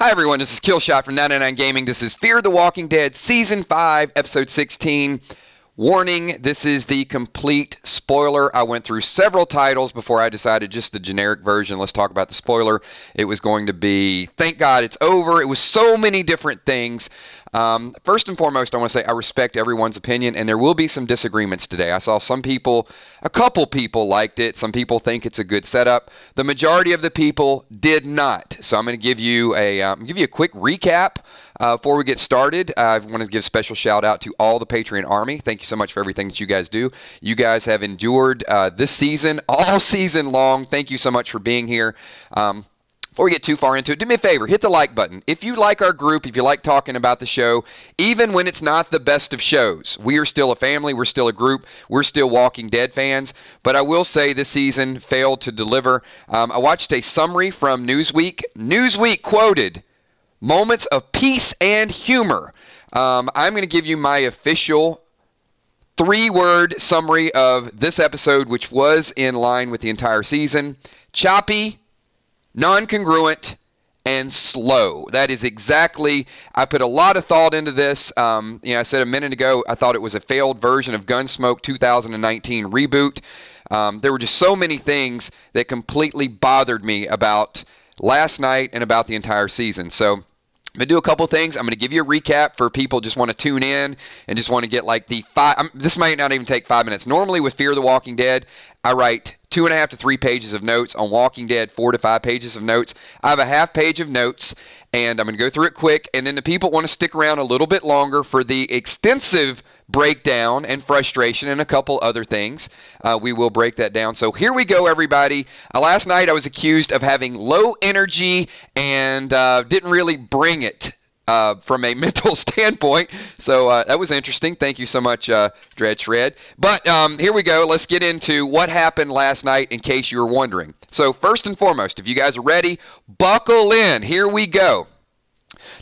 Hi everyone, this is Killshot from 99 Gaming. This is Fear the Walking Dead Season 5, Episode 16. Warning, this is the complete spoiler. I went through several titles before I decided just the generic version. Let's talk about the spoiler. It was going to be, thank God it's over. It was so many different things. First and foremost, I want to say I respect everyone's opinion, and there will be some disagreements today. I saw some people, a couple people liked it. Some people think it's a good setup. The majority of the people did not. So I'm going to give you a quick recap before we get started. I want to give a special shout out to all the Patreon Army. Thank you so much for everything that you guys do. You guys have endured this season, all season long. Thank you so much for being here. Before we get too far into it, do me a favor, hit the like button. If you like our group, if you like talking about the show, even when it's not the best of shows, we are still a family, we're still a group, we're still Walking Dead fans. But I will say this season failed to deliver. I watched a summary from Newsweek. Newsweek quoted, "Moments of peace and humor." I'm going to give you my official 3-word summary of this episode, which was in line with the entire season. Choppy, non-congruent, and slow. That is exactly, I put a lot of thought into this. I said a minute ago, I thought it was a failed version of Gunsmoke 2019 reboot. There were just so many things that completely bothered me about last night and about the entire season. So I'm going to do a couple things. I'm going to give you a recap for people who just want to tune in and just want to get like this might not even take 5 minutes. Normally with Fear the Walking Dead, I write 2.5 to 3 pages of notes. On Walking Dead, 4 to 5 pages of notes. I have a half page of notes, and I'm going to go through it quick. And then the people want to stick around a little bit longer for the extensive breakdown and frustration and a couple other things. We will break that down. So here we go, everybody. Last night I was accused of having low energy and didn't really bring it from a mental standpoint. So that was interesting. Thank you so much, Dread Shred. But here we go. Let's get into what happened last night in case you were wondering. So first and foremost, if you guys are ready, buckle in. Here we go.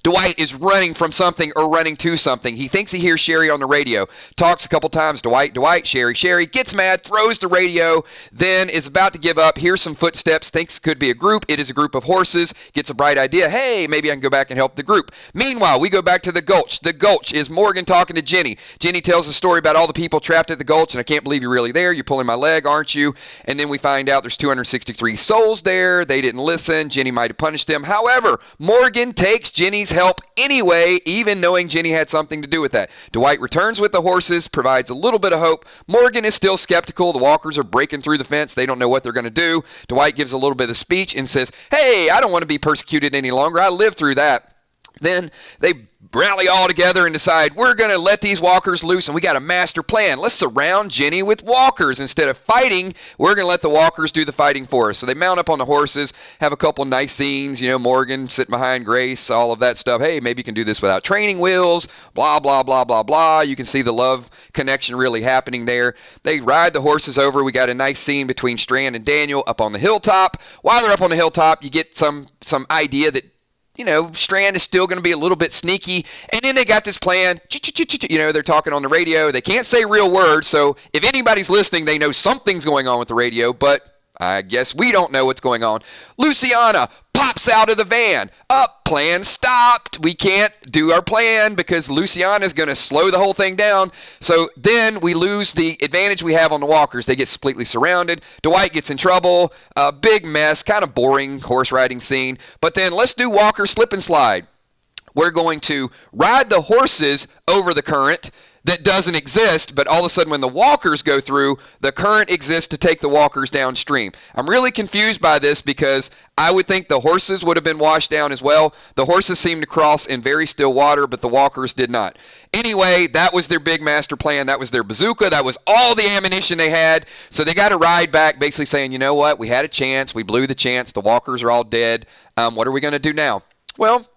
Dwight is running from something or running to something. He thinks he hears Sherry on the radio. Talks a couple times. Dwight, Sherry. Sherry gets mad, throws the radio, then is about to give up. Hears some footsteps, thinks it could be a group. It is a group of horses. Gets a bright idea. Hey, maybe I can go back and help the group. Meanwhile, we go back to the gulch. The gulch is Morgan talking to Ginny. Ginny tells a story about all the people trapped at the gulch, and I can't believe you're really there. You're pulling my leg, aren't you? And then we find out there's 263 souls there. They didn't listen. Ginny might have punished them. However, Morgan takes Ginny's help anyway, even knowing Ginny had something to do with that. Dwight returns with the horses, provides a little bit of hope. Morgan is still skeptical. The walkers are breaking through the fence. They don't know what they're going to do. Dwight gives a little bit of speech and says, hey, I don't want to be persecuted any longer. I lived through that. Then they rally all together and decide we're going to let these walkers loose, and we got a master plan. Let's surround Ginny with walkers. Instead of fighting, we're going to let the walkers do the fighting for us. So they mount up on the horses, have a couple nice scenes, Morgan sitting behind Grace, all of that stuff. Hey, maybe you can do this without training wheels, blah, blah, blah, blah, blah. You can see the love connection really happening there. They ride the horses over. We got a nice scene between Strand and Daniel up on the hilltop. While they're up on the hilltop, you get some idea that Strand is still going to be a little bit sneaky. And then they got this plan. They're talking on the radio. They can't say real words. So if anybody's listening, they know something's going on with the radio. But I guess we don't know what's going on. Luciana pops out of the van. Plan stopped. We can't do our plan because Luciana's going to slow the whole thing down. So then we lose the advantage we have on the walkers. They get completely surrounded. Dwight gets in trouble. Big mess. Kind of boring horse riding scene. But then let's do walker slip and slide. We're going to ride the horses over the current that doesn't exist, but all of a sudden when the walkers go through, the current exists to take the walkers downstream. I'm really confused by this because I would think the horses would have been washed down as well. The horses seemed to cross in very still water, but the walkers did not. Anyway, that was their big master plan. That was their bazooka. That was all the ammunition they had. So they got to ride back basically saying, you know what, we had a chance. We blew the chance. The walkers are all dead. What are we going to do now? Well,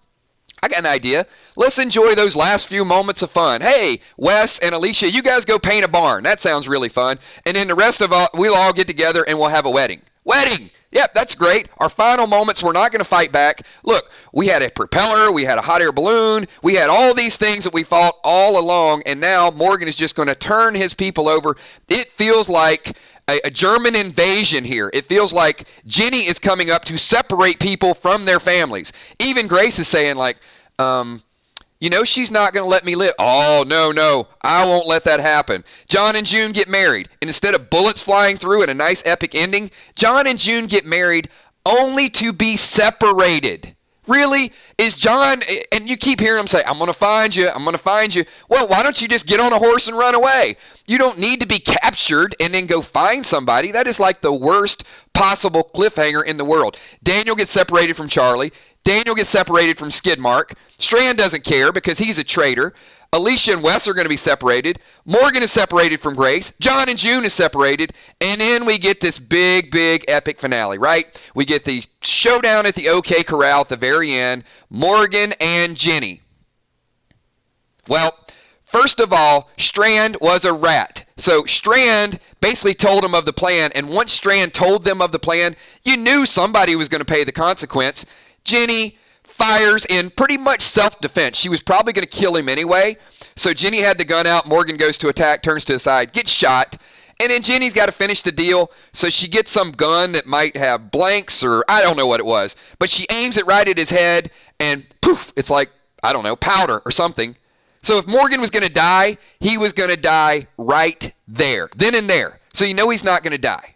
I got an idea. Let's enjoy those last few moments of fun. Hey, Wes and Alicia, you guys go paint a barn. That sounds really fun. And then the rest of us, we'll all get together and we'll have a wedding. Wedding! Yep, that's great. Our final moments, we're not going to fight back. Look, we had a propeller, we had a hot air balloon, we had all these things that we fought all along, and now Morgan is just going to turn his people over. It feels like a German invasion here. It feels like Ginny is coming up to separate people from their families. Even Grace is saying like, she's not going to let me live. Oh, no, I won't let that happen. John and June get married. And instead of bullets flying through and a nice epic ending, John and June get married only to be separated. Really? Is John, and you keep hearing him say, I'm going to find you, I'm going to find you. Well, why don't you just get on a horse and run away? You don't need to be captured and then go find somebody. That is like the worst possible cliffhanger in the world. Daniel gets separated from Charlie. Daniel gets separated from Skidmark. Strand doesn't care because he's a traitor. Alicia and Wes are going to be separated. Morgan is separated from Grace. John and June is separated. And then we get this big, big epic finale, right? We get the showdown at the OK Corral at the very end. Morgan and Ginny. Well, first of all, Strand was a rat. So Strand basically told him of the plan. And once Strand told them of the plan, you knew somebody was going to pay the consequence. Ginny fires in pretty much self-defense. She was probably going to kill him anyway. So Ginny had the gun out. Morgan goes to attack, turns to the side, gets shot. And then Ginny's got to finish the deal. So she gets some gun that might have blanks or I don't know what it was. But she aims it right at his head and poof, it's like, I don't know, powder or something. So if Morgan was going to die, he was going to die right there, then and there. So you know he's not going to die.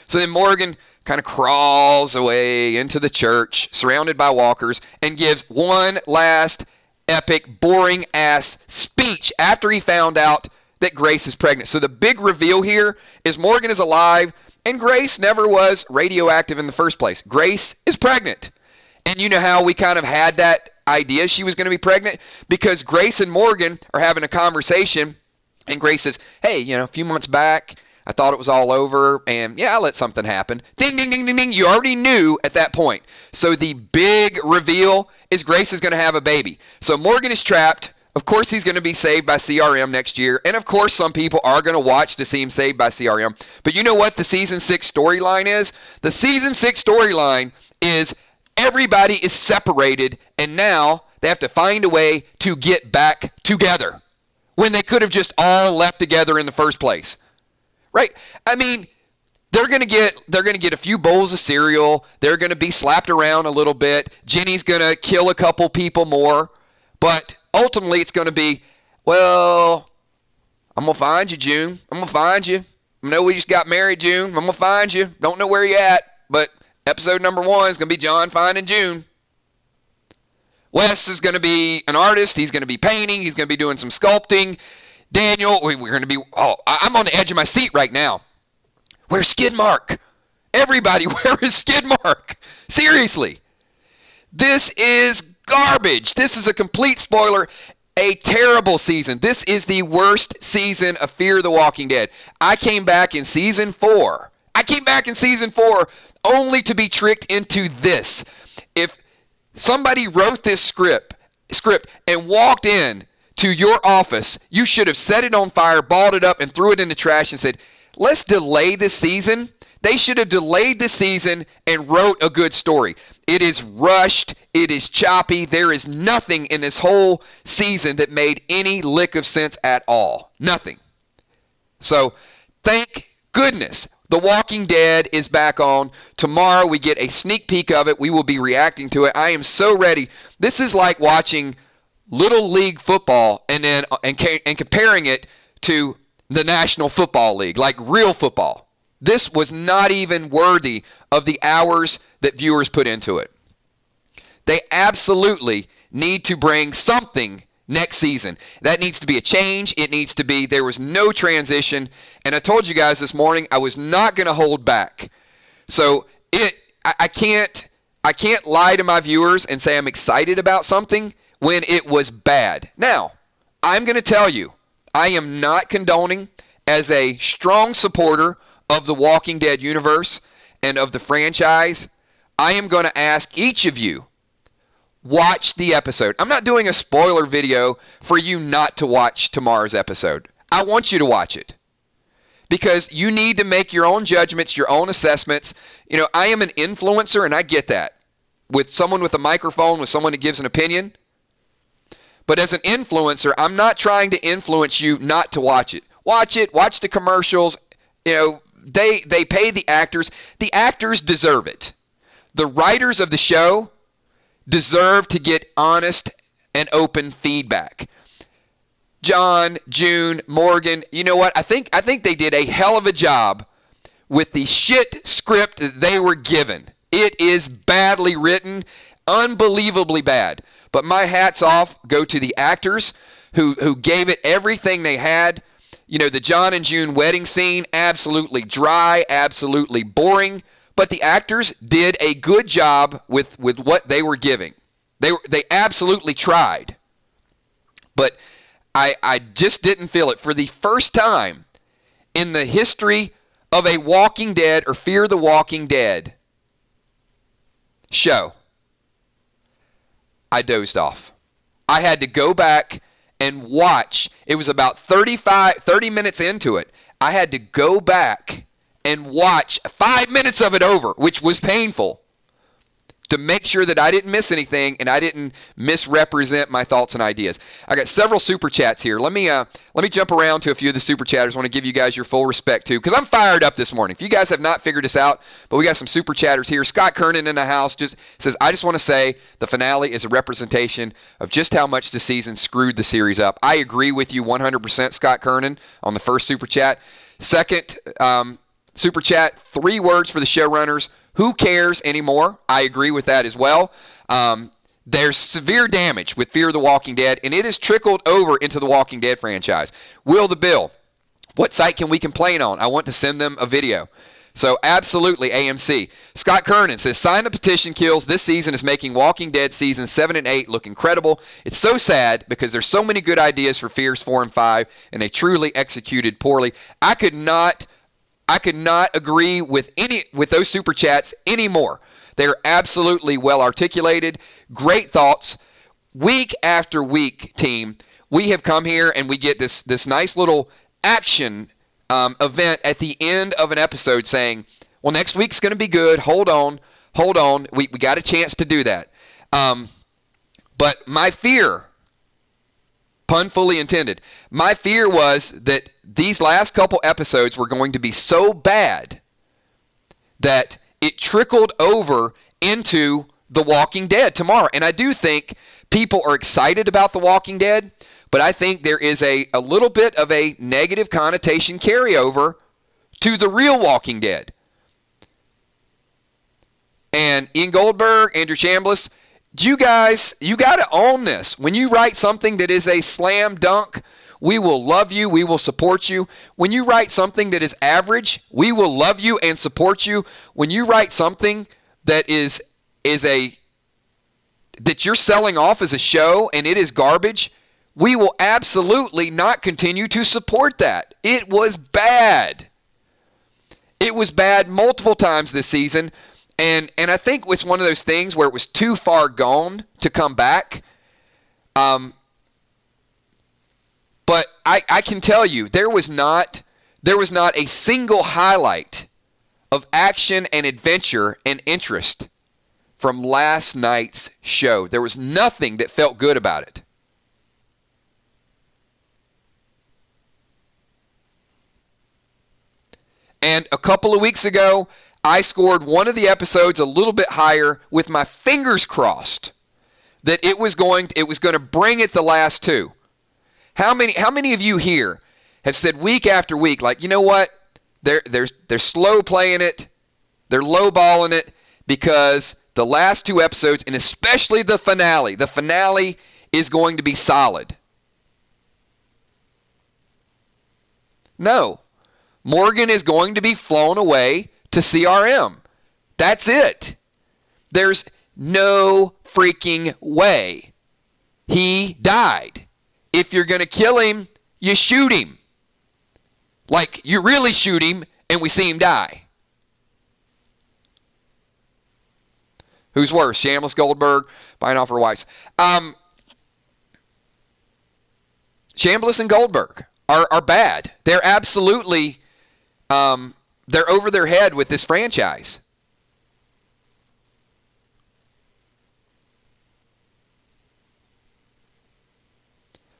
So then Morgan kind of crawls away into the church, surrounded by walkers, and gives one last epic, boring-ass speech after he found out that Grace is pregnant. So the big reveal here is Morgan is alive, and Grace never was radioactive in the first place. Grace is pregnant. And you know how we kind of had that idea she was going to be pregnant? Because Grace and Morgan are having a conversation, and Grace says, hey, a few months back, I thought it was all over, and yeah, I let something happen. Ding, ding, ding, ding, ding. You already knew at that point. So the big reveal is Grace is going to have a baby. So Morgan is trapped. Of course, he's going to be saved by CRM next year. And of course, some people are going to watch to see him saved by CRM. But you know what the season 6 storyline is? The season 6 storyline is everybody is separated, and now they have to find a way to get back together when they could have just all left together in the first place. Right? I mean, they're going to get a few bowls of cereal. They're going to be slapped around a little bit. Ginny's going to kill a couple people more. But ultimately, it's going to be, well, I'm going to find you, June. I'm going to find you. I know we just got married, June. I'm going to find you. Don't know where you're at. But episode number 1 is going to be John finding June. Wes is going to be an artist. He's going to be painting. He's going to be doing some sculpting. Daniel, we're going to be, I'm on the edge of my seat right now. Where's Skidmark? Everybody, where is Skidmark? Seriously. This is garbage. This is a complete spoiler. A terrible season. This is the worst season of Fear the Walking Dead. I came back in season 4. Only to be tricked into this. If somebody wrote this script and walked in to your office, you should have set it on fire, balled it up, and threw it in the trash and said, let's delay this season. They should have delayed the season and wrote a good story. It is rushed. It is choppy. There is nothing in this whole season that made any lick of sense at all. Nothing. So, thank goodness The Walking Dead is back on. Tomorrow we get a sneak peek of it. We will be reacting to it. I am so ready. This is like watching Little League football and comparing it to the National Football League, like real football. This was not even worthy of the hours that viewers put into it. They absolutely need to bring something next season. That needs to be a change. It needs to be, there was no transition. And I told you guys this morning, I was not going to hold back. So I can't lie to my viewers and say I'm excited about something when it was bad. Now, I'm going to tell you, I am not condoning, as a strong supporter of the Walking Dead universe and of the franchise, I am going to ask each of you, watch the episode. I'm not doing a spoiler video for you not to watch tomorrow's episode. I want you to watch it because you need to make your own judgments, your own assessments. You know, I am an influencer and I get that. With someone with a microphone, with someone that gives an opinion. But as an influencer, I'm not trying to influence you not to watch it. Watch it, watch the commercials, you know, they pay the actors. The actors deserve it. The writers of the show deserve to get honest and open feedback. John, June, Morgan, you know what? I think they did a hell of a job with the shit script that they were given. It is badly written, unbelievably bad. But my hats off go to the actors who gave it everything they had. You know, the John and June wedding scene, absolutely dry, absolutely boring. But the actors did a good job with what they were giving. They absolutely tried. But I just didn't feel it. For the first time in the history of a Walking Dead or Fear the Walking Dead show, I dozed off. I had to go back and watch. It was about 30 minutes into it. I had to go back and watch 5 minutes of it over, which was painful, to make sure that I didn't miss anything and I didn't misrepresent my thoughts and ideas. I got several super chats here. Let me jump around to a few of the super chatters. I want to give you guys your full respect too, because I'm fired up this morning. If you guys have not figured this out, but we got some super chatters here. Scott Kernan in the house just says, I just want to say the finale is a representation of just how much the season screwed the series up. I agree with you 100%, Scott Kernan, on the first super chat. Second super chat, 3 words for the showrunners. Who cares anymore? I agree with that as well. There's severe damage with Fear the Walking Dead, and it has trickled over into the Walking Dead franchise. Will the Bill, what site can we complain on? I want to send them a video. So absolutely, AMC. Scott Kernan says, sign the petition, kills. This season is making Walking Dead seasons 7 and 8 look incredible. It's so sad because there's so many good ideas for Fears 4 and 5, and they truly executed poorly. I could not agree with those super chats anymore. They're absolutely well articulated. Great thoughts. Week after week, team, we have come here and we get this nice little action event at the end of an episode saying, well, next week's going to be good. Hold on. We got a chance to do that. But my fear, pun fully intended, my fear was that these last couple episodes were going to be so bad that it trickled over into The Walking Dead tomorrow. And I do think people are excited about The Walking Dead, but I think there is a little bit of a negative connotation carryover to the real Walking Dead. And Ian Goldberg, Andrew Chambliss, you got to own this. When you write something that is a slam dunk, we will love you. We will support you. When you write something that is average, we will love you and support you. When you write something that that you're selling off as a show and it is garbage, we will absolutely not continue to support that. It was bad. It was bad multiple times this season. And I think it's one of those things where it was too far gone to come back. But I can tell you, there was not a single highlight of action and adventure and interest from last night's show. There was nothing that felt good about it. And a couple of weeks ago, I scored one of the episodes a little bit higher with my fingers crossed that it was going to bring it the last 2. How many of you here have said week after week, like, you know what? They're slow playing it. They're lowballing it because the last 2 episodes, and especially the finale is going to be solid. No. Morgan is going to be flown away to CRM. That's it. There's no freaking way. He died. If you're going to kill him, you shoot him. Like, you really shoot him and we see him die. Who's worse, Chambliss, Goldberg, Beinhoff, or Weiss? Chambliss and Goldberg are bad. They're absolutely, they're over their head with this franchise.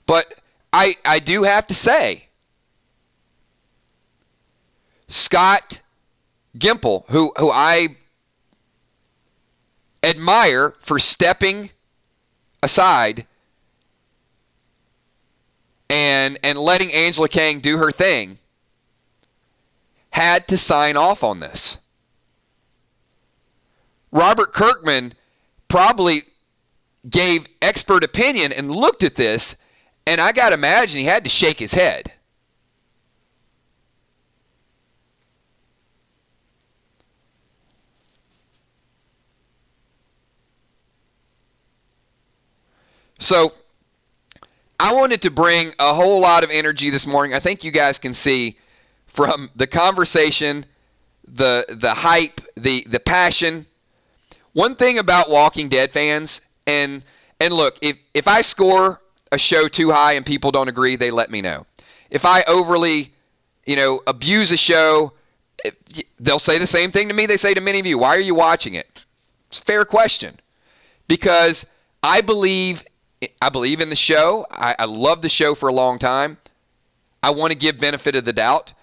But I do have to say, Scott Gimple, who I admire for stepping aside and letting Angela Kang do her thing, had to sign off on this. Robert Kirkman probably gave expert opinion and looked at this, and I got to imagine he had to shake his head. So I wanted to bring a whole lot of energy this morning. I think you guys can see from the conversation, the hype, the passion. One thing about Walking Dead fans, and look, if I score a show too high and people don't agree, they let me know. If I overly, abuse a show, they'll say the same thing to me they say to many of you. Why are you watching it? It's a fair question. Because I believe in the show. I love the show for a long time. I want to give benefit of the doubt.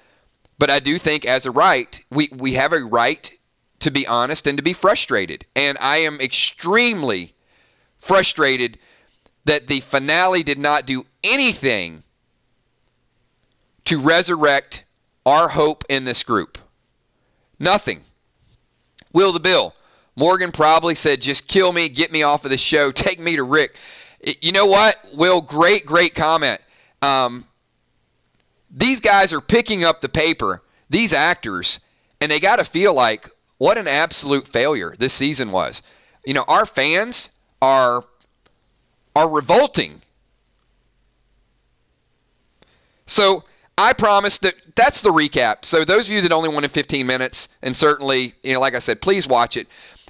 But I do think as a right, we have a right to be honest and to be frustrated. And I am extremely frustrated that the finale did not do anything to resurrect our hope in this group. Nothing. Will the Bill. Morgan probably said, just kill me, get me off of the show, take me to Rick. You know what, Will? Great comment. These guys are picking up the paper, these actors, and they got to feel like what an absolute failure this season was. Our fans are revolting. So I promised that's the recap. So those of you that only wanted 15 minutes, and certainly, like I said, please watch it.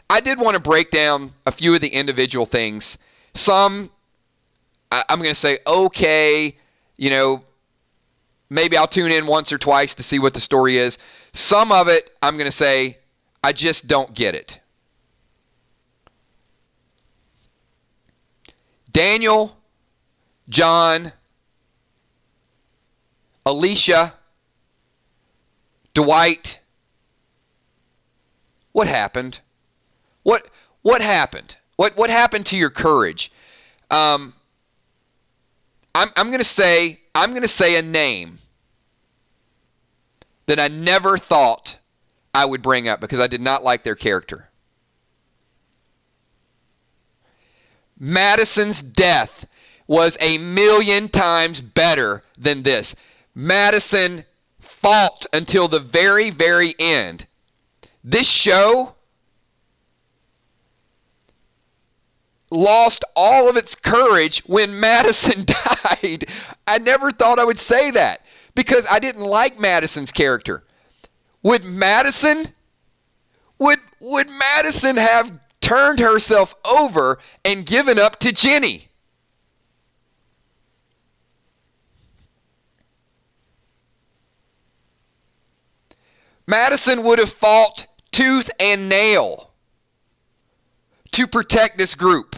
I did want to break down a few of the individual things. Some, I'm going to say, okay, maybe I'll tune in once or twice to see what the story is. Some of it, I'm going to say, I just don't get it. Daniel, John, Alicia, Dwight. What happened? What happened? What happened to your courage? I'm going to say a name that I never thought I would bring up because I did not like their character. Madison's death was 1,000,000 times better than this. Madison fought until the very, very end. This show lost all of its courage when Madison died. I never thought I would say that because I didn't like Madison's character. Would Madison have turned herself over and given up to Ginny? Madison would have fought tooth and nail to protect this group.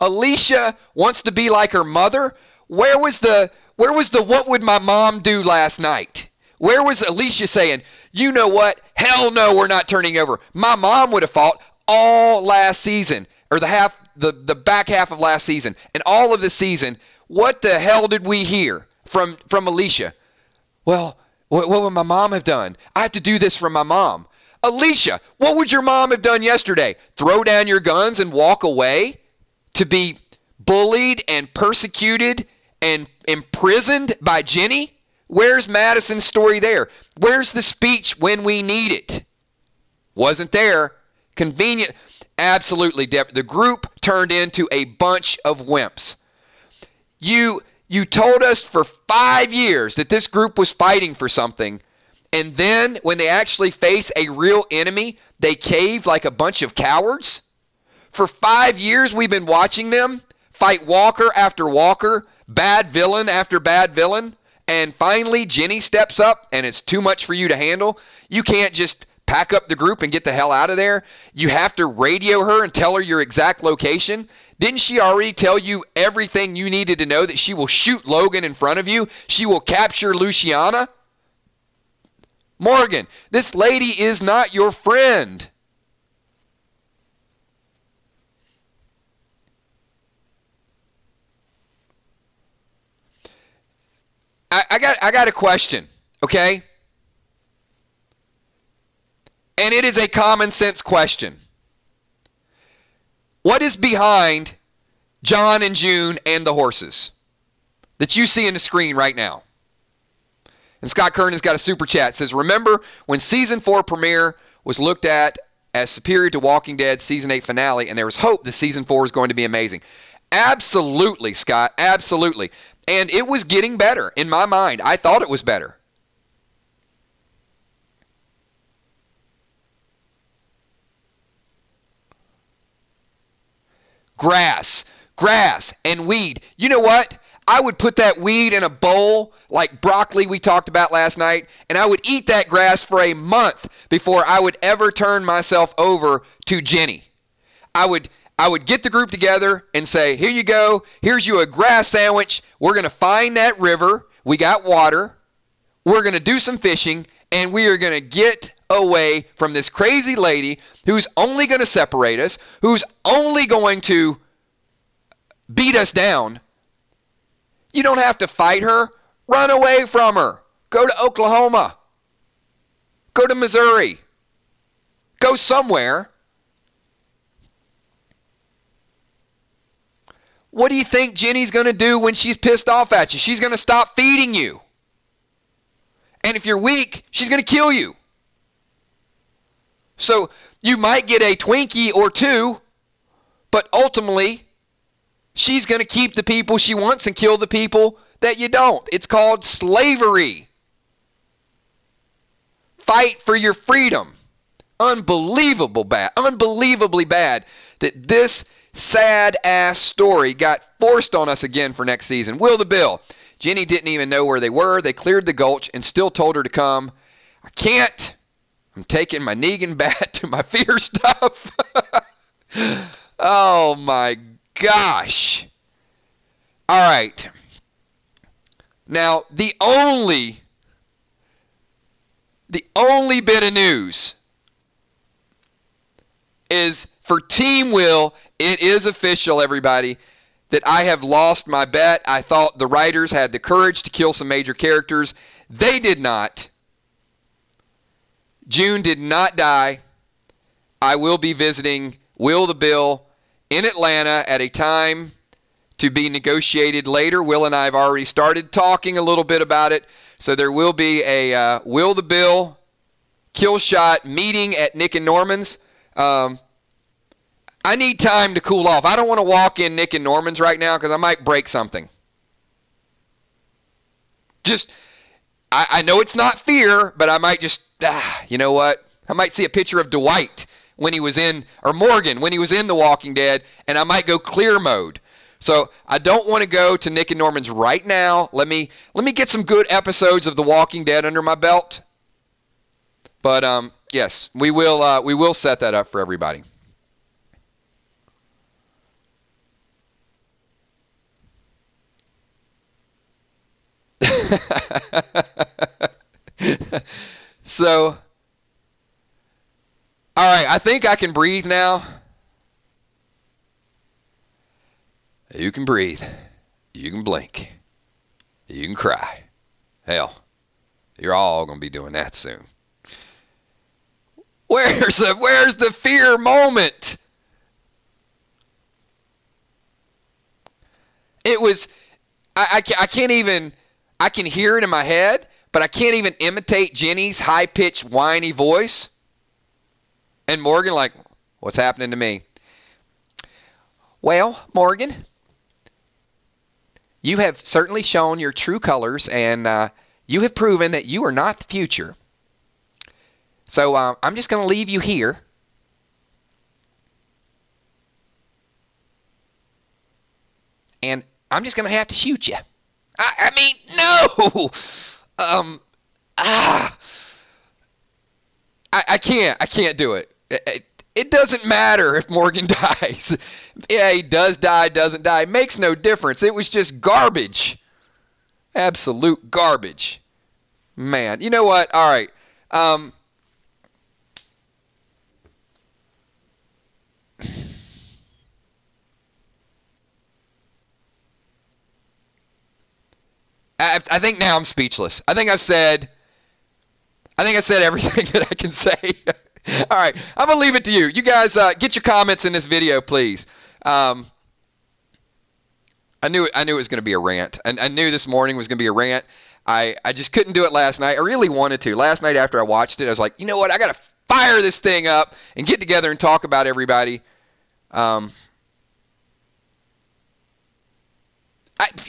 Alicia wants to be like her mother. Where was the what would my mom do last night? Where was Alicia saying, you know what? Hell no, we're not turning over. My mom would have fought all last season, or the back half of last season, and all of this season. What the hell did we hear from Alicia? Well, what would my mom have done? I have to do this for my mom. Alicia, what would your mom have done yesterday? Throw down your guns and walk away to be bullied and persecuted and imprisoned by Ginny? Where's Madison's story there? Where's the speech when we need it? Wasn't there. Convenient. Absolutely, Deb. The group turned into a bunch of wimps. You told us for 5 years that this group was fighting for something, and then when they actually face a real enemy, they caved like a bunch of cowards? For 5 years we've been watching them fight walker after walker, bad villain after bad villain, and finally Ginny steps up and it's too much for you to handle. You can't just pack up the group and get the hell out of there? You have to radio her and tell her your exact location? Didn't she already tell you everything you needed to know, that she will shoot Logan in front of you? She will capture Luciana? Morgan, this lady is not your friend. I got a question, okay? And it is a common sense question. What is behind John and June and the horses that you see in the screen right now? And Scott Kern has got a super chat. It says, remember when season 4 premiere was looked at as superior to Walking Dead season 8 finale, and there was hope that season 4 was going to be amazing. Absolutely, Scott, absolutely. And it was getting better in my mind. I thought it was better. Grass and weed. You know what? I would put that weed in a bowl like broccoli we talked about last night, and I would eat that grass for a month before I would ever turn myself over to Ginny. I would get the group together and say, here you go, here's you a grass sandwich. We're going to find that river. We got water. We're going to do some fishing, and we are going to get away from this crazy lady who's only going to separate us, who's only going to beat us down. You don't have to fight her. Run away from her. Go to Oklahoma. Go to Missouri. Go somewhere. What do you think Ginny's going to do when she's pissed off at you? She's going to stop feeding you. And if you're weak, she's going to kill you. So you might get a Twinkie or two, but ultimately, she's going to keep the people she wants and kill the people that you don't. It's called slavery. Fight for your freedom. Unbelievably bad that this sad-ass story got forced on us again for next season. Will the Bill. Ginny didn't even know where they were. They cleared the gulch and still told her to come. I can't. I'm taking my Negan bat to my fear stuff. Oh, my gosh. All right. Now, the only bit of news is for Team Will. It is official, everybody, that I have lost my bet. I thought the writers had the courage to kill some major characters. They did not. June did not die. I will be visiting Will the Bill in Atlanta at a time to be negotiated later. Will and I have already started talking a little bit about it. So there will be a Will the Bill kill shot meeting at Nick and Norman's. I need time to cool off. I don't want to walk in Nick and Norman's right now because I might break something. I know it's not fear, but I might just, you know what? I might see a picture of Dwight when he was in, or Morgan when he was in The Walking Dead, and I might go clear mode. So I don't want to go to Nick and Norman's right now. Let me get some good episodes of The Walking Dead under my belt. But yes, we will set that up for everybody. So, all right, I think I can breathe now. You can breathe. You can blink. You can cry. Hell, you're all going to be doing that soon. Where's the fear moment? It was, I can't even, I can hear it in my head, but I can't even imitate Ginny's high-pitched, whiny voice. And Morgan like, what's happening to me? Well, Morgan, you have certainly shown your true colors, and you have proven that you are not the future. So I'm just going to leave you here. And I'm just going to have to shoot you. I mean, no! I can't do it. It doesn't matter if Morgan dies. Yeah, he does die, doesn't die. It makes no difference. It was just garbage. Absolute garbage. Man, you know what? All right. I think now I'm speechless. I think I've said everything that I can say. All right, I'm gonna leave it to you. You guys get your comments in this video, please. I knew it was going to be a rant. I knew this morning was going to be a rant. I just couldn't do it last night. I really wanted to. Last night after I watched it, I was like, you know what? I got to fire this thing up and get together and talk about everybody.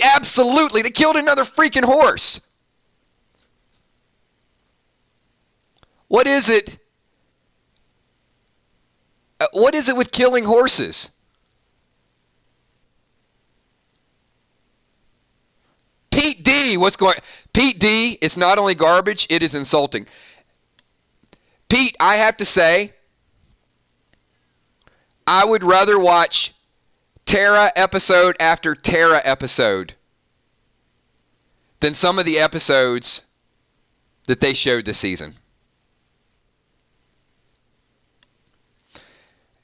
Absolutely, they killed another freaking horse. What is it? What is it with killing horses? Pete D, Pete D, it's not only garbage, it is insulting. Pete, I have to say, I would rather watch Tara episode after Tara episode than some of the episodes that they showed this season.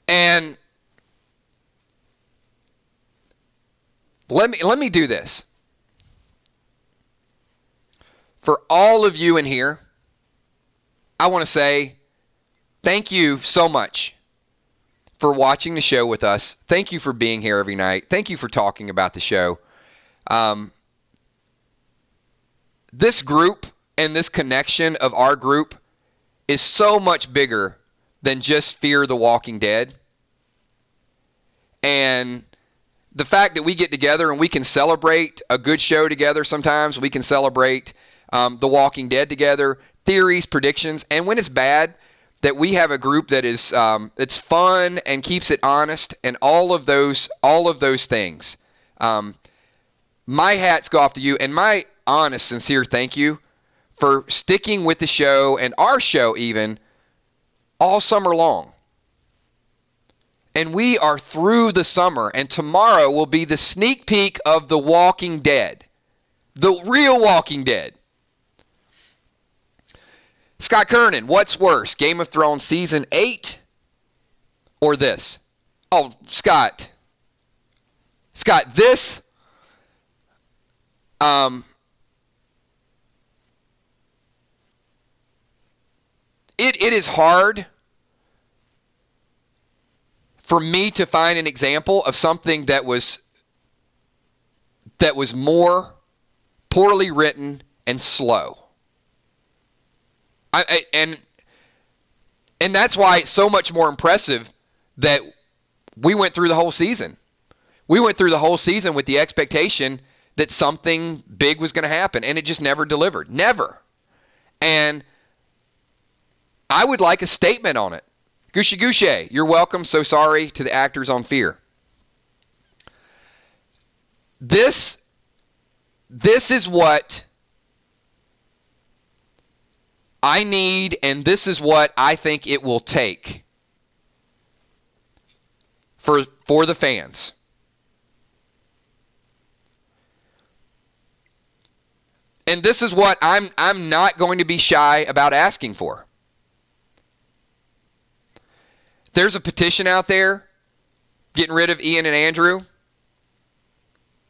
And let me do this. For all of you in here, I want to say thank you so much for watching the show with us. Thank you for being here every night. Thank you for talking about the show. This group and this connection of our group is so much bigger than just Fear the Walking Dead. And the fact that we get together and we can celebrate a good show together sometimes, we can celebrate The Walking Dead together, theories, predictions, and when it's bad, that we have a group that is it's fun and keeps it honest, and all of those things. My hats go off to you, and my honest, sincere thank you for sticking with the show and our show even all summer long. And we are through the summer, and tomorrow will be the sneak peek of The Walking Dead. The real Walking Dead. Scott Kernan, what's worse, Game of Thrones Season 8 or this? Oh, Scott, this, it is hard for me to find an example of something that was more poorly written and slow. And that's why it's so much more impressive that we went through the whole season. We went through the whole season with the expectation that something big was going to happen, and it just never delivered. Never. And I would like a statement on it. Gushy Gushe, you're welcome. So sorry to the actors on Fear. This is what I need, and this is what I think it will take for the fans. And this is what I'm not going to be shy about asking for. There's a petition out there getting rid of Ian and Andrew.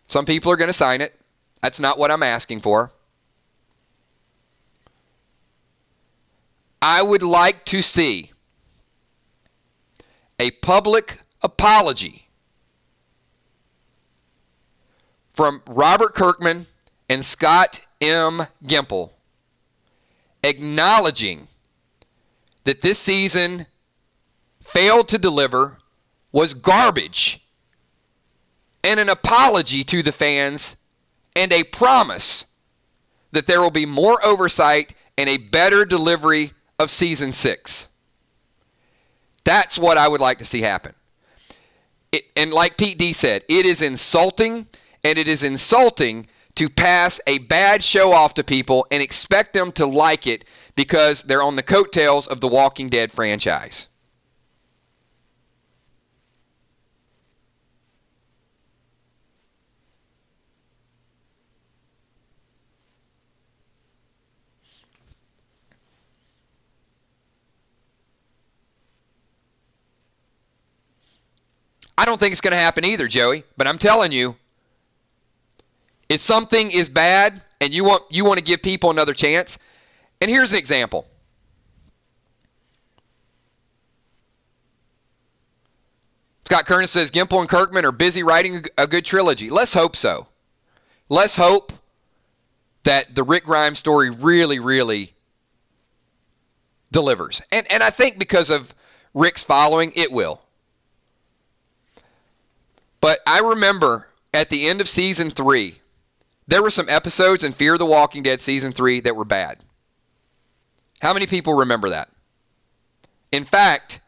Some people are going to sign it. That's not what I'm asking for. I would like to see a public apology from Robert Kirkman and Scott M. Gimple acknowledging that this season failed to deliver, was garbage, and an apology to the fans and a promise that there will be more oversight and a better delivery of Season 6. That's what I would like to see happen. And like Pete D said, it is insulting, and it is insulting to pass a bad show off to people and expect them to like it because they're on the coattails of the Walking Dead franchise. I don't think it's going to happen either, Joey, but I'm telling you, if something is bad and you want to give people another chance, and here's an example. Scott Kernis says Gimple and Kirkman are busy writing a good trilogy. Let's hope so. Let's hope that the Rick Grimes story really, really delivers. And I think because of Rick's following, it will. But I remember at the end of season 3, there were some episodes in Fear the Walking Dead season 3 that were bad. How many people remember that? In fact,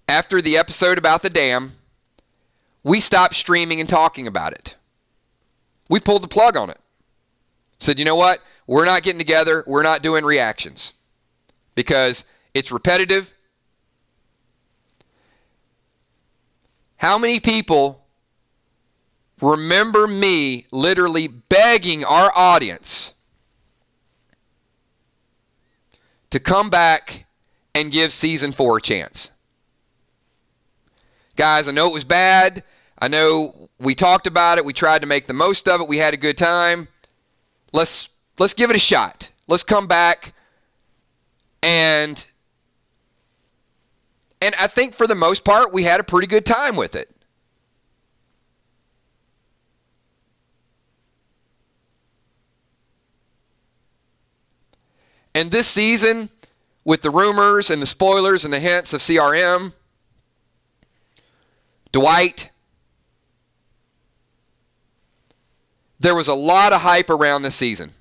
after the episode about the dam, we stopped streaming and talking about it. We pulled the plug on it. Said, you know what? We're not getting together. We're not doing reactions because it's repetitive. How many people remember me literally begging our audience to come back and give season 4 a chance? Guys, I know it was bad. I know we talked about it. We tried to make the most of it. We had a good time. Let's give it a shot. Let's come back and I think for the most part we had a pretty good time with it. And this season, with the rumors and the spoilers and the hints of CRM, Dwight, there was a lot of hype around this season.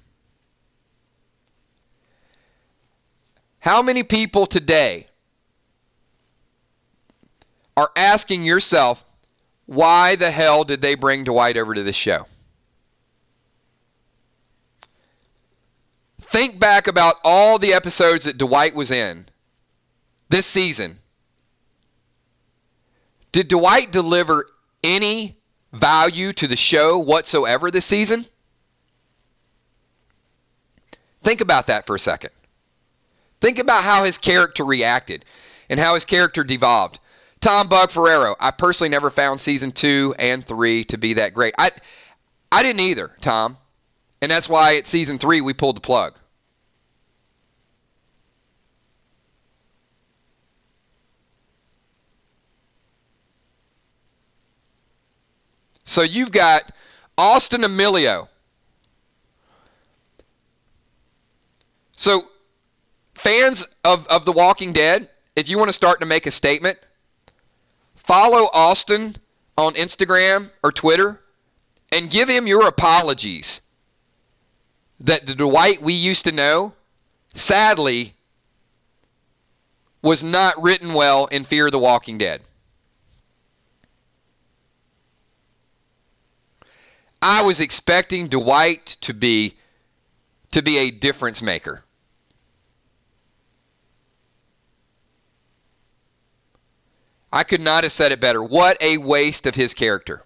How many people today are asking yourself, why the hell did they bring Dwight over to this show? Think back about all the episodes that Dwight was in this season. Did Dwight deliver any value to the show whatsoever this season? Think about that for a second. Think about how his character reacted and how his character devolved. Tom Bug Ferrero, I personally never found season 2 and 3 to be that great. I didn't either, Tom. And that's why at season 3 we pulled the plug. So you've got Austin Emilio. So fans of The Walking Dead, if you want to start to make a statement, follow Austin on Instagram or Twitter and give him your apologies that the Dwight we used to know, sadly, was not written well in Fear the Walking Dead. I was expecting Dwight to be a difference maker. I could not have said it better. What a waste of his character.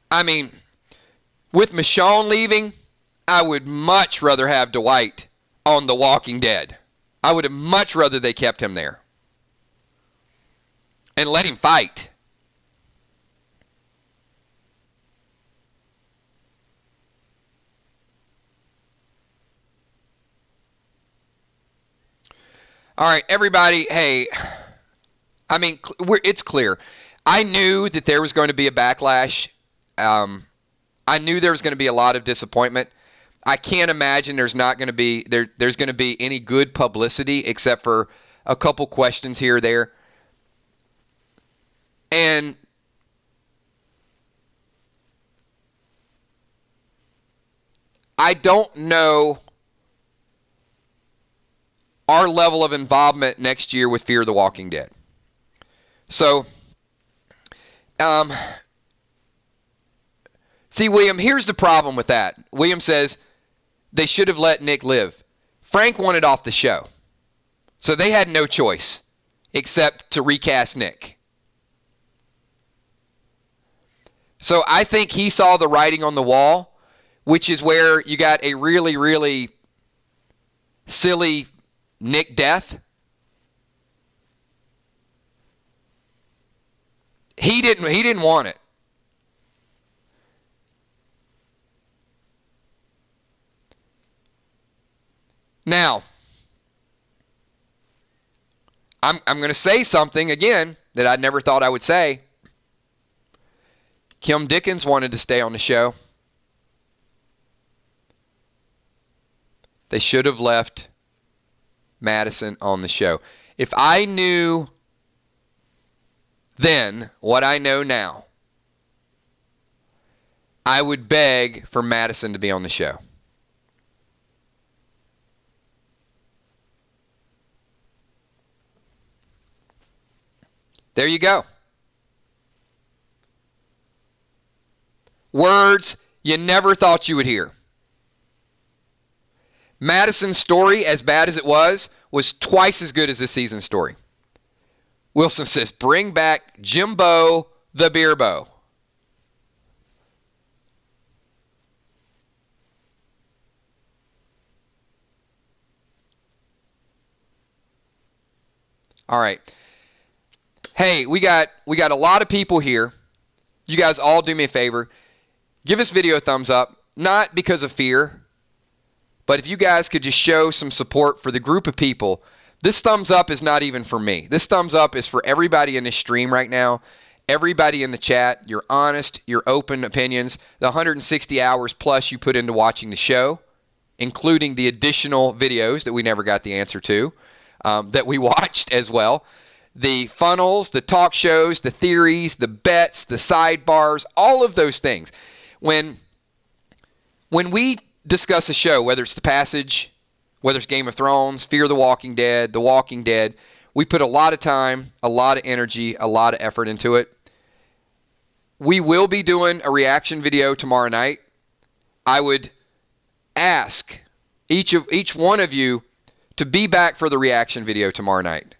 I mean, with Michonne leaving, I would much rather have Dwight on The Walking Dead. I would have much rather they kept him there. And let him fight. All right, everybody, hey, I mean, it's clear. I knew that there was going to be a backlash. I knew there was going to be a lot of disappointment. I can't imagine there's not going to be there's going to be any good publicity except for a couple questions here or there. And I don't know our level of involvement next year with Fear the Walking Dead. So, see, William, here's the problem with that. William says they should have let Nick live. Frank wanted off the show. So they had no choice except to recast Nick. So I think he saw the writing on the wall, which is where you got a really, really silly Nick death. He didn't want it. Now, I'm going to say something again that I never thought I would say. Kim Dickens wanted to stay on the show. They should have left Madison on the show. If I knew then what I know now, I would beg for Madison to be on the show. There you go. Words you never thought you would hear. Madison's story, as bad as it was twice as good as this season's story. Wilson says, bring back Jimbo the Beerbo. All right. Hey, we got a lot of people here. You guys all do me a favor. Give this video a thumbs up, not because of fear, but if you guys could just show some support for the group of people. This thumbs up is not even for me. This thumbs up is for everybody in this stream right now, everybody in the chat, your honest, your open opinions, the 160 hours plus you put into watching the show, including the additional videos that we never got the answer to, that we watched as well. The funnels, the talk shows, the theories, the bets, the sidebars, all of those things. When we discuss a show, whether it's The Passage, whether it's Game of Thrones, Fear the Walking Dead, we put a lot of time, a lot of energy, a lot of effort into it. We will be doing a reaction video tomorrow night. I would ask each one of you to be back for the reaction video tomorrow night.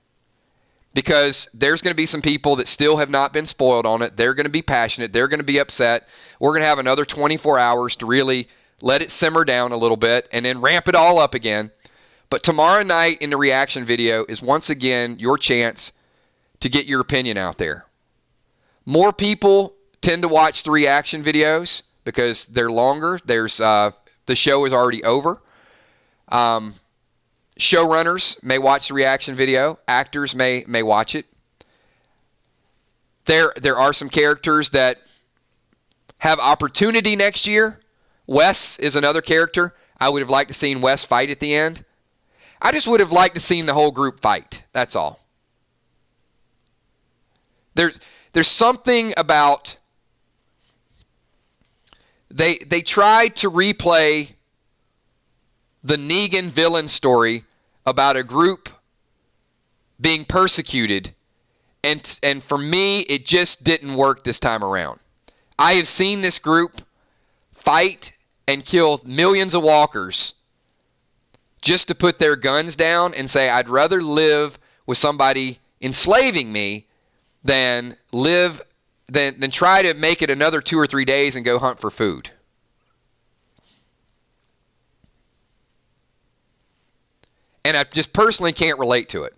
Because there's going to be some people that still have not been spoiled on it. They're going to be passionate. They're going to be upset. We're going to have another 24 hours to really let it simmer down a little bit and then ramp it all up again. But tomorrow night in the reaction video is once again your chance to get your opinion out there. More people tend to watch the reaction videos because they're longer. The show is already over. Showrunners may watch the reaction video. Actors may watch it. There are some characters that have opportunity next year. Wes is another character. I would have liked to seen Wes fight at the end. I just would have liked to seen the whole group fight. That's all. There's something about they tried to replay the Negan villain story about a group being persecuted, and for me, it just didn't work this time around. I have seen this group fight and kill millions of walkers just to put their guns down and say, I'd rather live with somebody enslaving me than try to make it another 2 or 3 days and go hunt for food. And I just personally can't relate to it.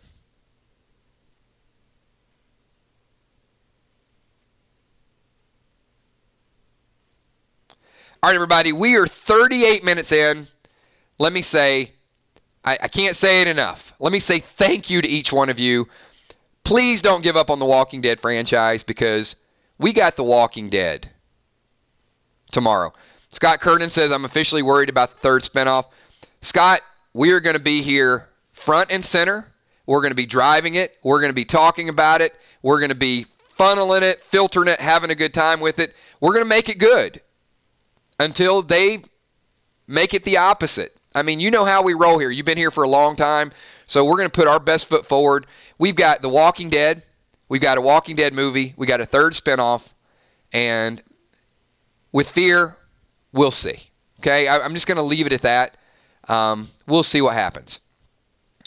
All right, everybody, we are 38 minutes in. Let me say, I can't say it enough. Let me say thank you to each one of you. Please don't give up on the Walking Dead franchise because we got The Walking Dead tomorrow. Scott Curtin says, I'm officially worried about the third spinoff. Scott, we are going to be here front and center. We're going to be driving it. We're going to be talking about it. We're going to be funneling it, filtering it, having a good time with it. We're going to make it good until they make it the opposite. I mean, you know how we roll here. You've been here for a long time, so we're going to put our best foot forward. We've got The Walking Dead. We've got a Walking Dead movie. We got a third spinoff, and with Fear, we'll see. Okay, I'm just going to leave it at that. We'll see what happens.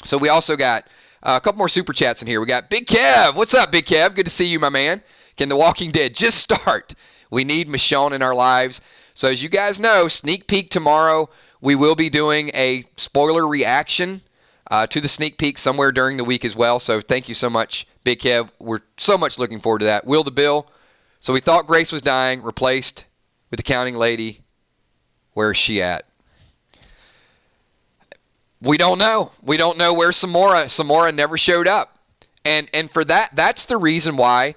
So we also got a couple more super chats in here. We got Big Kev. What's up, Big Kev? Good to see you, my man. Can The Walking Dead just start? We need Michonne in our lives. So as you guys know, sneak peek tomorrow. We will be doing a spoiler reaction to the sneak peek somewhere during the week as well. So thank you so much, Big Kev. We're so much looking forward to that. Will the Bill. So we thought Grace was dying, replaced with the counting lady. Where is she at? We don't know. We don't know where Samora never showed up. And for that's the reason why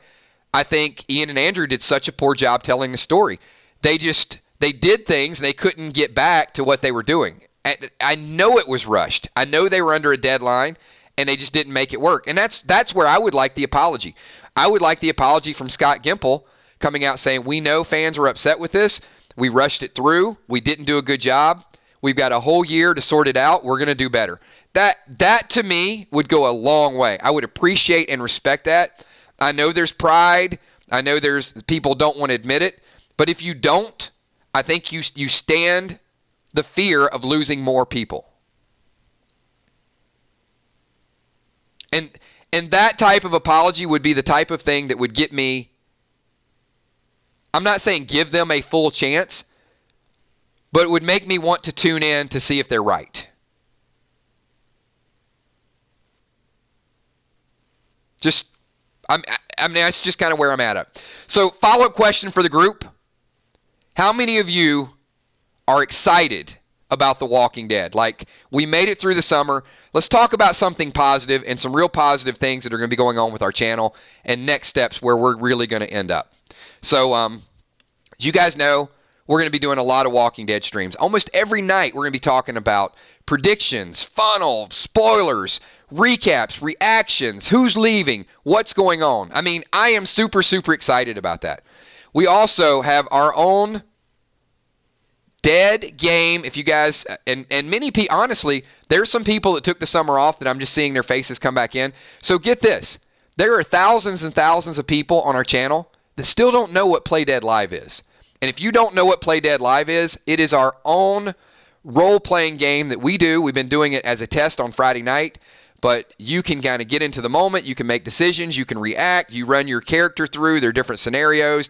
I think Ian and Andrew did such a poor job telling the story. They did things and they couldn't get back to what they were doing. And I know it was rushed. I know they were under a deadline and they just didn't make it work. And that's where I would like the apology. I would like the apology from Scott Gimple coming out saying, we know fans are upset with this. We rushed it through. We didn't do a good job. We've got a whole year to sort it out. We're going to do better. That to me would go a long way. I would appreciate and respect that. I know there's pride. I know there's people don't want to admit it. But if you don't, I think you stand the fear of losing more people. And that type of apology would be the type of thing that would get me, I'm not saying give them a full chance, but it would make me want to tune in to see if they're right. I mean, that's just kind of where I'm at. So, follow-up question for the group. How many of you are excited about The Walking Dead? Like, we made it through the summer. Let's talk about something positive and some real positive things that are going to be going on with our channel and next steps where we're really going to end up. So, as you guys know, we're going to be doing a lot of Walking Dead streams. Almost every night we're going to be talking about predictions, funnel, spoilers, recaps, reactions, who's leaving, what's going on. I mean, I am super, super excited about that. We also have our own dead game. If you guys, and many people, honestly, there's some people that took the summer off that I'm just seeing their faces come back in. So get this. There are thousands and thousands of people on our channel that still don't know what Play Dead Live is. And if you don't know what Play Dead Live is, it is our own role-playing game that we do. We've been doing it as a test on Friday night, but you can kind of get into the moment. You can make decisions. You can react. You run your character through. There are different scenarios,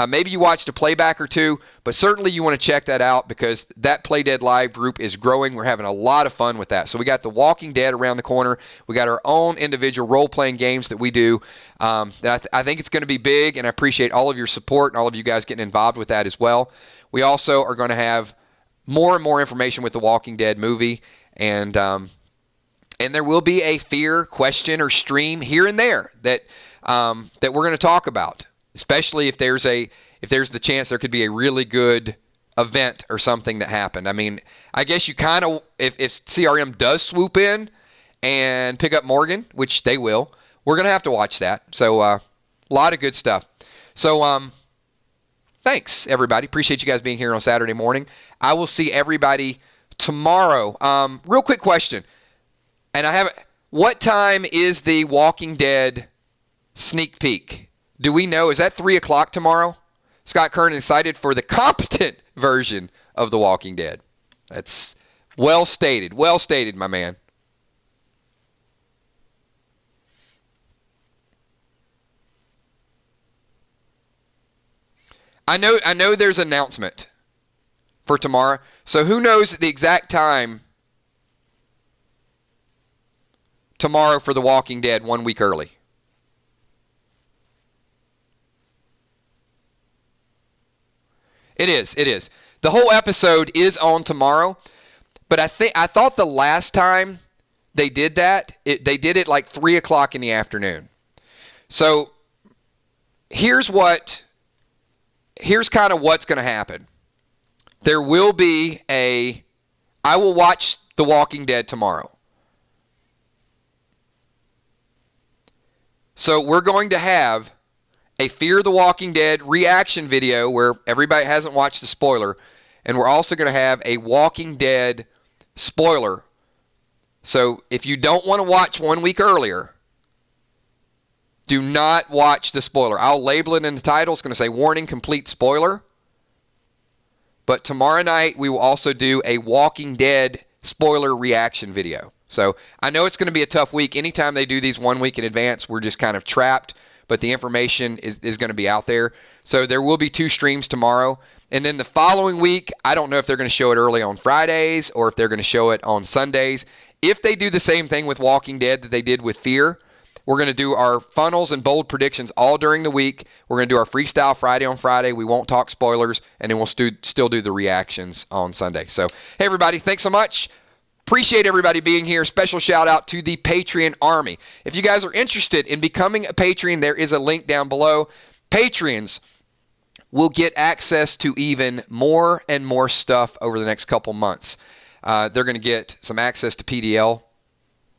maybe you watched a playback or two, but certainly you want to check that out because that Play Dead Live group is growing. We're having a lot of fun with that. So we got The Walking Dead around the corner. We got our own individual role-playing games that we do. That I think it's going to be big, and I appreciate all of your support and all of you guys getting involved with that as well. We also are going to have more and more information with the Walking Dead movie, and there will be a fear question or stream here and there that we're going to talk about, especially if there's the chance there could be a really good event or something that happened. I mean, I guess you kind of, if CRM does swoop in and pick up Morgan, which they will, we're going to have to watch that. So a lot of good stuff. So thanks, everybody. Appreciate you guys being here on Saturday morning. I will see everybody tomorrow. Real quick question. And what time is the Walking Dead sneak peek? Do we know? Is that 3 o'clock tomorrow? Scott Kern excited for the competent version of The Walking Dead. That's well stated. Well stated, my man. I know there's an announcement for tomorrow. So who knows the exact time tomorrow for The Walking Dead 1 week early? It is. The whole episode is on tomorrow, but I thought the last time they did that, they did it like 3 o'clock in the afternoon. So here's kind of what's going to happen. There will be I will watch The Walking Dead tomorrow. So we're going to have a Fear the Walking Dead reaction video where everybody hasn't watched the spoiler, And we're also going to have a Walking Dead spoiler. So if you don't want to watch 1 week earlier, do not watch the spoiler. I'll label it in the title. It's going to say warning, complete spoiler. But tomorrow night, we will also do a Walking Dead spoiler reaction video. So I know it's going to be a tough week. Anytime they do these 1 week in advance, we're just kind of trapped. But the information is going to be out there. So there will be 2 streams tomorrow. And then the following week, I don't know if they're going to show it early on Fridays or if they're going to show it on Sundays. If they do the same thing with Walking Dead that they did with Fear, we're going to do our funnels and bold predictions all during the week. We're going to do our Freestyle Friday on Friday. We won't talk spoilers, and then we'll still do the reactions on Sunday. So, hey, everybody, thanks so much. Appreciate everybody being here. Special shout out to the Patreon Army. If you guys are interested in becoming a Patreon, there is a link down below. Patrons will get access to even more and more stuff over the next couple months. They're going to get some access to PDL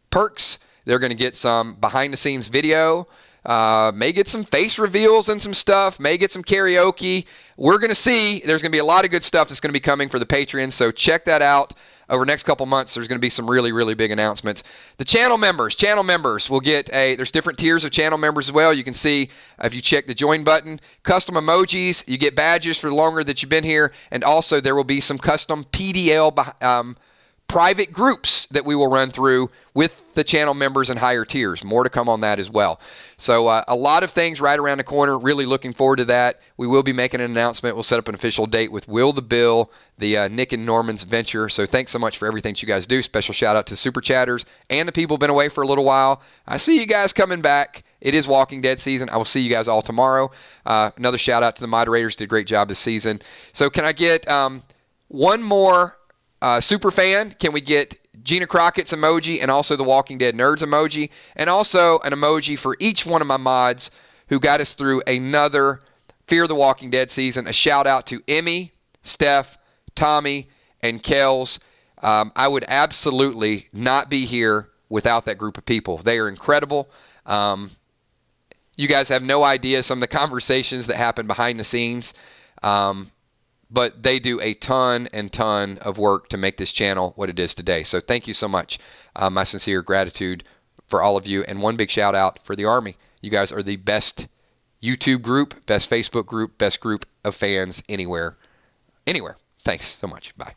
perks. They're going to get some behind-the-scenes video, may get some face reveals and some stuff, may get some karaoke. We're going to see. There's going to be a lot of good stuff that's going to be coming for the Patreons, so check that out. Over the next couple months, there's going to be some really, really big announcements. The channel members will get there's different tiers of channel members as well. You can see if you check the join button, custom emojis, you get badges for the longer that you've been here, and also there will be some custom PDL private groups that we will run through with the channel members and higher tiers. More to come on that as well. So a lot of things right around the corner. Really looking forward to that. We will be making an announcement. We'll set up an official date with Will the Bill, the Nick and Norman's venture. So thanks so much for everything that you guys do. Special shout out to the Super Chatters and the people who've been away for a little while. I see you guys coming back. It is Walking Dead season. I will see you guys all tomorrow. Another shout out to the moderators. Did a great job this season. So can I get one more super fan? Can we get Gina Crockett's emoji and also the Walking Dead Nerds emoji, and also an emoji for each one of my mods who got us through another Fear the Walking Dead season? A shout out to Emmy, Steph, Tommy, and Kels. I would absolutely not be here without that group of people. They are incredible. You guys have no idea some of the conversations that happen behind the scenes. But they do a ton of work to make this channel what it is today. So thank you so much. My sincere gratitude for all of you. And one big shout out for the Army. You guys are the best YouTube group, best Facebook group, best group of fans anywhere. Thanks so much. Bye.